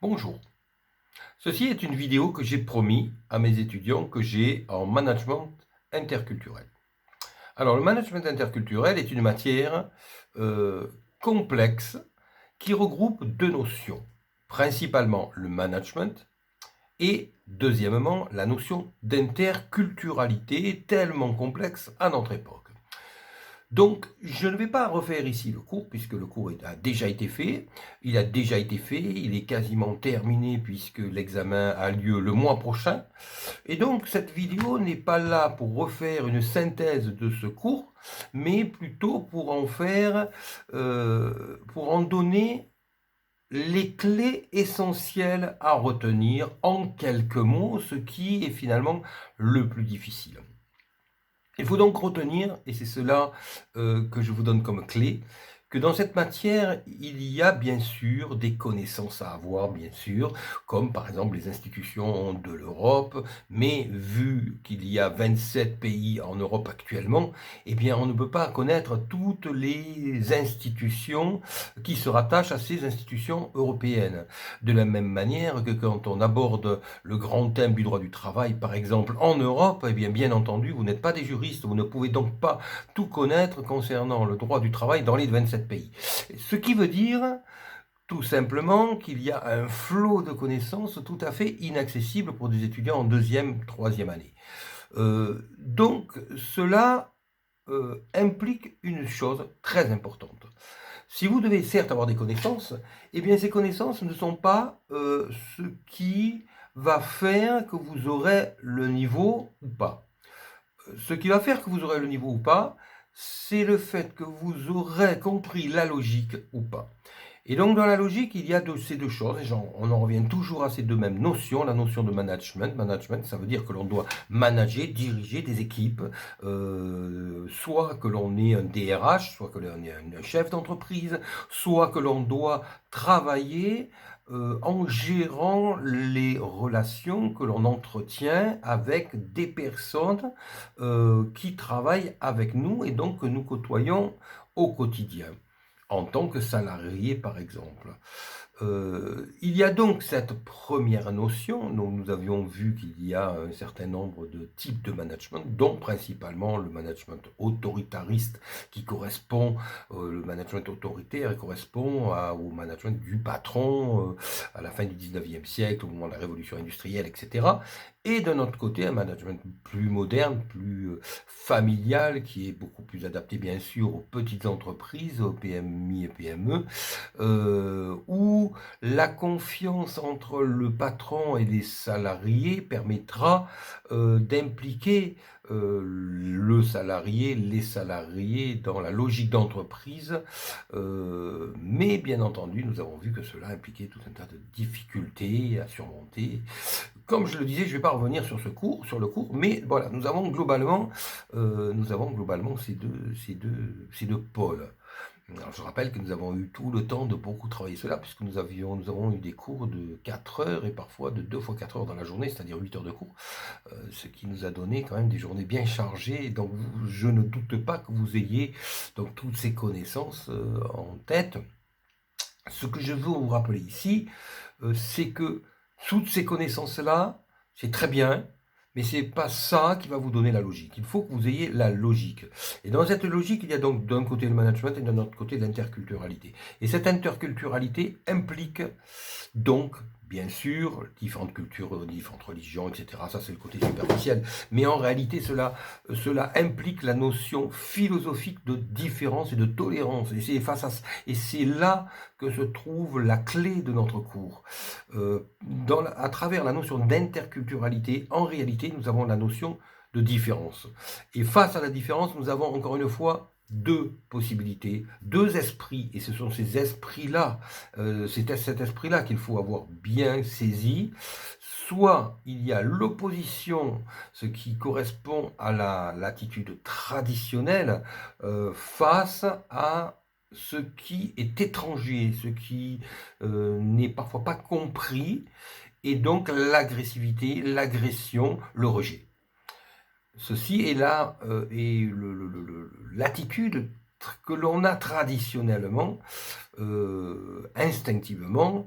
Bonjour. Ceci est une vidéo que j'ai promis à mes étudiants que j'ai en management interculturel. Alors, le management interculturel est une matière complexe qui regroupe deux notions. Principalement le management et, deuxièmement, la notion d'interculturalité tellement complexe à notre époque. Donc, je ne vais pas refaire ici le cours, puisque le cours a déjà été fait. Il a déjà été fait, il est quasiment terminé, puisque l'examen a lieu le mois prochain. Et donc, cette vidéo n'est pas là pour refaire une synthèse de ce cours, mais plutôt pour pour en donner les clés essentielles à retenir en quelques mots, ce qui est finalement le plus difficile. Il faut donc retenir, et c'est cela que je vous donne comme clé, que dans cette matière, il y a bien sûr des connaissances à avoir, bien sûr, comme par exemple les institutions de l'Europe, mais vu qu'il y a 27 pays en Europe actuellement, eh bien on ne peut pas connaître toutes les institutions qui se rattachent à ces institutions européennes. De la même manière que quand on aborde le grand thème du droit du travail, par exemple, en Europe, eh bien entendu, vous n'êtes pas des juristes, vous ne pouvez donc pas tout connaître concernant le droit du travail dans les 27 pays. Ce qui veut dire tout simplement qu'il y a un flot de connaissances tout à fait inaccessible pour des étudiants en deuxième, troisième année. Donc cela implique une chose très importante. Si vous devez certes avoir des connaissances, eh bien ces connaissances ne sont pas ce qui va faire que vous aurez le niveau ou pas. Ce qui va faire que vous aurez le niveau ou pas, c'est le fait que vous aurez compris la logique ou pas. Et donc dans la logique, il y a ces deux choses, et on en revient toujours à ces deux mêmes notions, la notion de management. Management, ça veut dire que l'on doit manager, diriger des équipes, soit que l'on est un DRH, soit que l'on est un chef d'entreprise, soit que l'on doit travailler en gérant les relations que l'on entretient avec des personnes qui travaillent avec nous et donc que nous côtoyons au quotidien en tant que salarié, par exemple. Il y a donc cette première notion, dont nous avions vu qu'il y a un certain nombre de types de management, dont principalement le management autoritariste qui correspond, le management autoritaire correspond au management du patron à la fin du 19e siècle, au moment de la révolution industrielle, etc. Et d'un autre côté, un management plus moderne, plus familial, qui est beaucoup plus adapté bien sûr aux petites entreprises, aux PMI et PME, où la confiance entre le patron et les salariés permettra d'impliquer le salarié, les salariés dans la logique d'entreprise, mais bien entendu, nous avons vu que cela impliquait tout un tas de difficultés à surmonter. Comme je le disais, je ne vais pas revenir sur le cours, mais voilà, nous avons globalement ces deux pôles. Alors, je rappelle que nous avons eu tout le temps de beaucoup travailler cela, puisque nous avons eu des cours de 4 heures et parfois de 2 fois 4 heures dans la journée, c'est-à-dire 8 heures de cours, ce qui nous a donné quand même des journées bien chargées. Donc, je ne doute pas que vous ayez donc toutes ces connaissances en tête. Ce que je veux vous rappeler ici, c'est que toutes ces connaissances-là, c'est très bien, mais c'est pas ça qui va vous donner la logique. Il faut que vous ayez la logique. Et dans cette logique, il y a donc d'un côté le management et d'un autre côté l'interculturalité. Et cette interculturalité implique donc, bien sûr, différentes cultures, différentes religions, etc. Ça, c'est le côté superficiel. Mais en réalité, cela implique la notion philosophique de différence et de tolérance. Et c'est là que se trouve la clé de notre cours. À travers la notion d'interculturalité, en réalité, nous avons la notion de différence. Et face à la différence, nous avons encore une fois deux possibilités, deux esprits, et ce sont ces esprits-là, c'est cet esprit-là qu'il faut avoir bien saisi. Soit il y a l'opposition, ce qui correspond à l'attitude traditionnelle face à ce qui est étranger, ce qui n'est parfois pas compris, et donc l'agressivité, l'agression, le rejet. Ceci est là est l'attitude que l'on a traditionnellement, instinctivement,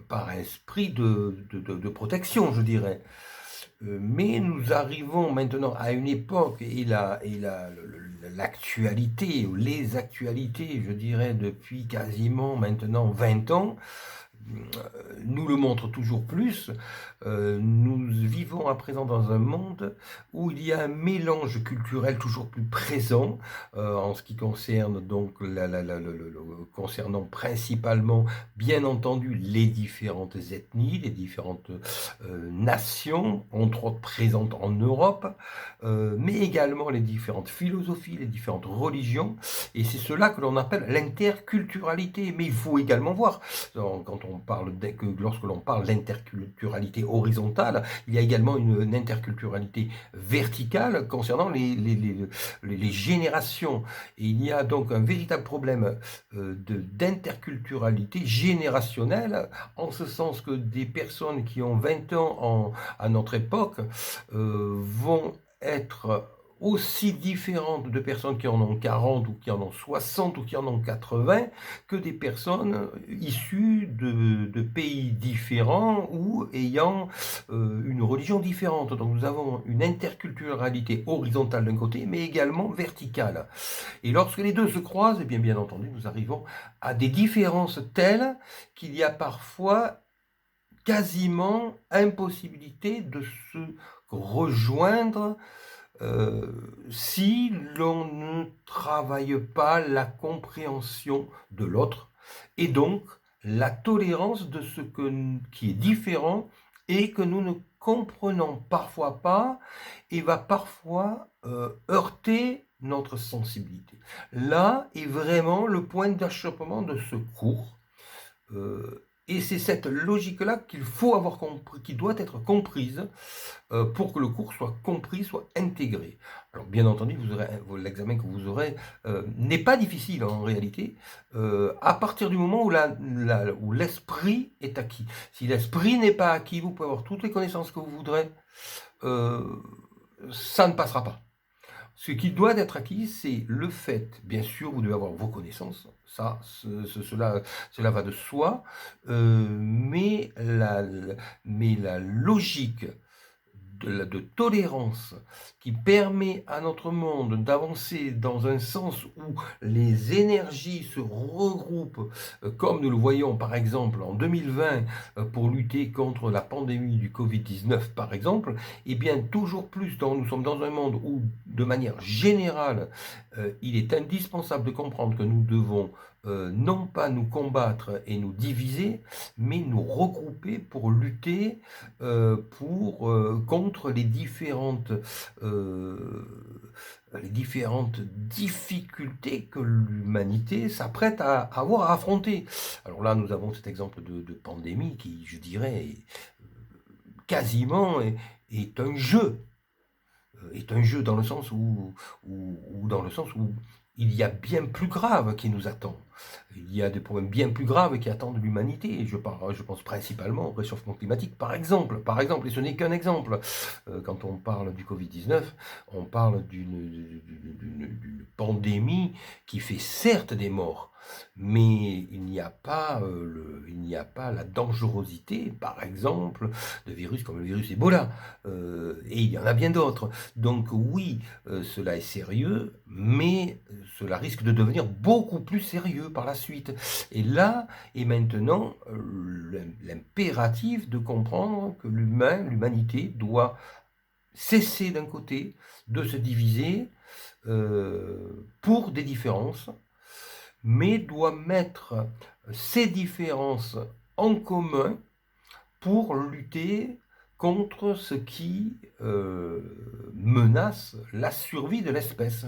par esprit de protection, je dirais. Mais nous arrivons maintenant à une époque, l'actualité, ou les actualités, je dirais, depuis quasiment maintenant 20 ans, nous le montre toujours plus. Nous vivons à présent dans un monde où il y a un mélange culturel toujours plus présent en ce qui concerne donc concernant principalement, bien entendu, les différentes ethnies, les différentes nations, entre autres présentes en Europe, mais également les différentes philosophies, les différentes religions, et c'est cela que l'on appelle l'interculturalité. Mais il faut également voir, quand on parle lorsque l'on parle d'interculturalité horizontale, il y a également une interculturalité verticale concernant les générations. Et il y a donc un véritable problème d'interculturalité générationnelle, en ce sens que des personnes qui ont 20 ans à notre époque vont être aussi différentes de personnes qui en ont 40 ou qui en ont 60 ou qui en ont 80 que des personnes issues de pays différents ou ayant une religion différente. Donc nous avons une interculturalité horizontale d'un côté, mais également verticale. Et lorsque les deux se croisent, eh bien entendu, nous arrivons à des différences telles qu'il y a parfois quasiment impossibilité de se rejoindre si l'on ne travaille pas la compréhension de l'autre et donc la tolérance de ce qui est différent et que nous ne comprenons parfois pas et va parfois heurter notre sensibilité. Là est vraiment le point d'achoppement de ce cours. Et c'est cette logique-là qu'il faut avoir compris, qui doit être comprise pour que le cours soit compris, soit intégré. Alors bien entendu, l'examen que vous aurez n'est pas difficile en réalité, à partir du moment où l'esprit est acquis. Si l'esprit n'est pas acquis, vous pouvez avoir toutes les connaissances que vous voudrez, ça ne passera pas. Ce qui doit être acquis, c'est le fait, bien sûr, vous devez avoir vos connaissances, cela va de soi, mais la logique de tolérance qui permet à notre monde d'avancer dans un sens où les énergies se regroupent, comme nous le voyons par exemple en 2020 pour lutter contre la pandémie du Covid-19 par exemple, et bien toujours plus nous sommes dans un monde où de manière générale il est indispensable de comprendre que nous devons non pas nous combattre et nous diviser, mais nous regrouper pour lutter contre les différentes difficultés que l'humanité s'apprête à avoir à affronter. Alors là, nous avons cet exemple de pandémie qui, je dirais, quasiment est un jeu. Est un jeu dans le sens où il y a bien plus grave qui nous attend. Il y a des problèmes bien plus graves qui attendent l'humanité. Je pense principalement au réchauffement climatique, par exemple, et ce n'est qu'un exemple. Quand on parle du Covid-19, on parle d'une pandémie qui fait certes des morts, mais il n'y a pas la dangerosité, par exemple, de virus comme le virus Ebola, et il y en a bien d'autres. Donc oui, cela est sérieux, mais cela risque de devenir beaucoup plus sérieux par la suite. Et là est maintenant l'impératif de comprendre que l'humanité doit cesser d'un côté de se diviser pour des différences, mais doit mettre ces différences en commun pour lutter contre ce qui menace la survie de l'espèce.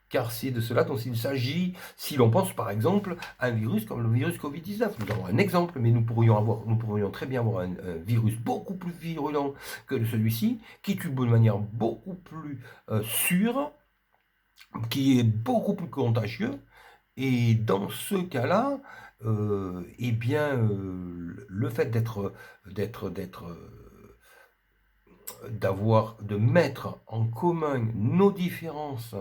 Car c'est de cela dont il s'agit si l'on pense par exemple à un virus comme le virus Covid-19. Nous avons un exemple, mais nous pourrions très bien avoir un virus beaucoup plus virulent que celui-ci, qui tue de manière beaucoup plus sûre, qui est beaucoup plus contagieux. Et dans ce cas-là, eh bien, le fait de mettre en commun nos différences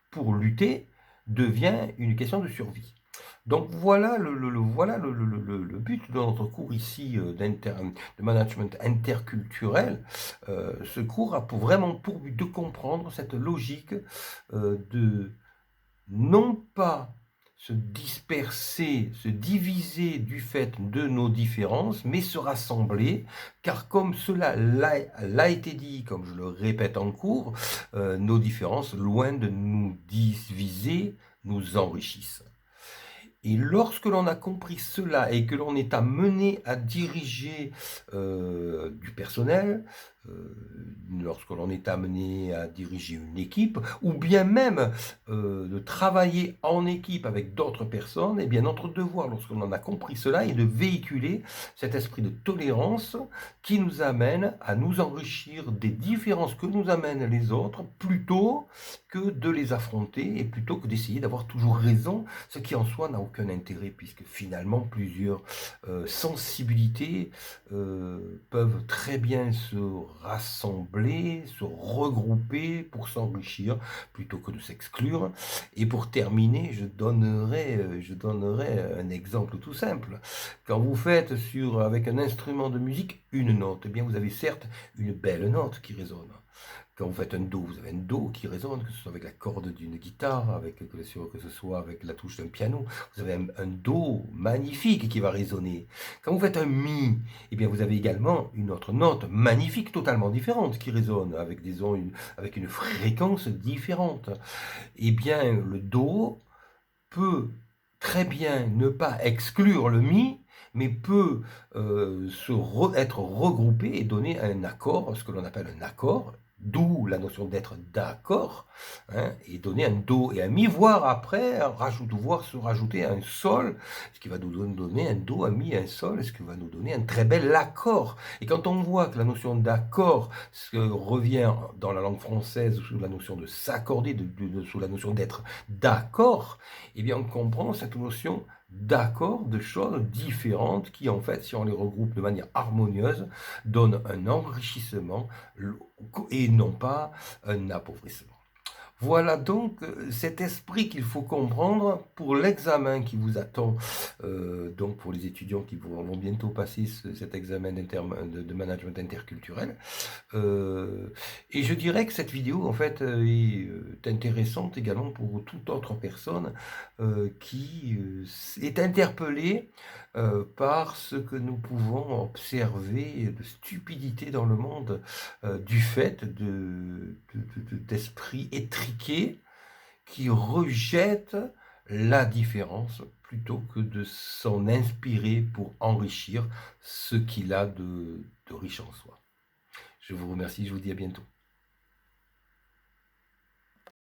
pour lutter devient une question de survie. Donc voilà le but de notre cours ici de management interculturel. Ce cours a vraiment pour but de comprendre cette logique de non pas se disperser, se diviser du fait de nos différences, mais se rassembler, car comme cela l'a été dit, comme je le répète en cours, nos différences, loin de nous diviser, nous enrichissent. Et lorsque l'on a compris cela et que l'on est amené à diriger du personnel, lorsque l'on est amené à diriger une équipe, ou bien même de travailler en équipe avec d'autres personnes, eh bien notre devoir, lorsque l'on a compris cela, est de véhiculer cet esprit de tolérance qui nous amène à nous enrichir des différences que nous amènent les autres, plutôt que de les affronter et plutôt que d'essayer d'avoir toujours raison, ce qui en soi n'a aucun intérêt, puisque finalement plusieurs sensibilités peuvent très bien se rassembler, se regrouper pour s'enrichir plutôt que de s'exclure. Et pour terminer, je donnerai un exemple tout simple. Quand vous faites avec un instrument de musique une note, eh bien vous avez certes une belle note qui résonne. Quand vous faites un Do, vous avez un Do qui résonne, que ce soit avec la corde d'une guitare, que ce soit avec la touche d'un piano. Vous avez un Do magnifique qui va résonner. Quand vous faites un Mi, eh bien vous avez également une autre note magnifique, totalement différente, qui résonne avec avec une fréquence différente. Eh bien, le Do peut très bien ne pas exclure le Mi, mais peut être regroupé et donner un accord, ce que l'on appelle un accord, d'où la notion d'être d'accord, hein, et donner un Do et un Mi, voire après, voire se rajouter un Sol, ce qui va nous donner un Do, un Mi et un Sol, ce qui va nous donner un très bel accord. Et quand on voit que la notion d'accord revient dans la langue française sous la notion de s'accorder, sous la notion d'être d'accord, eh bien on comprend cette notion d'accord, de choses différentes qui, en fait, si on les regroupe de manière harmonieuse, donnent un enrichissement et non pas un appauvrissement. Voilà donc cet esprit qu'il faut comprendre pour l'examen qui vous attend, donc pour les étudiants qui vont bientôt passer cet examen de management interculturel. Et je dirais que cette vidéo, en fait, est intéressante également pour toute autre personne qui est interpellée par ce que nous pouvons observer de stupidité dans le monde du fait d'esprits étriqués qui rejettent la différence plutôt que de s'en inspirer pour enrichir ce qu'il a de riche en soi. Je vous remercie, je vous dis à bientôt.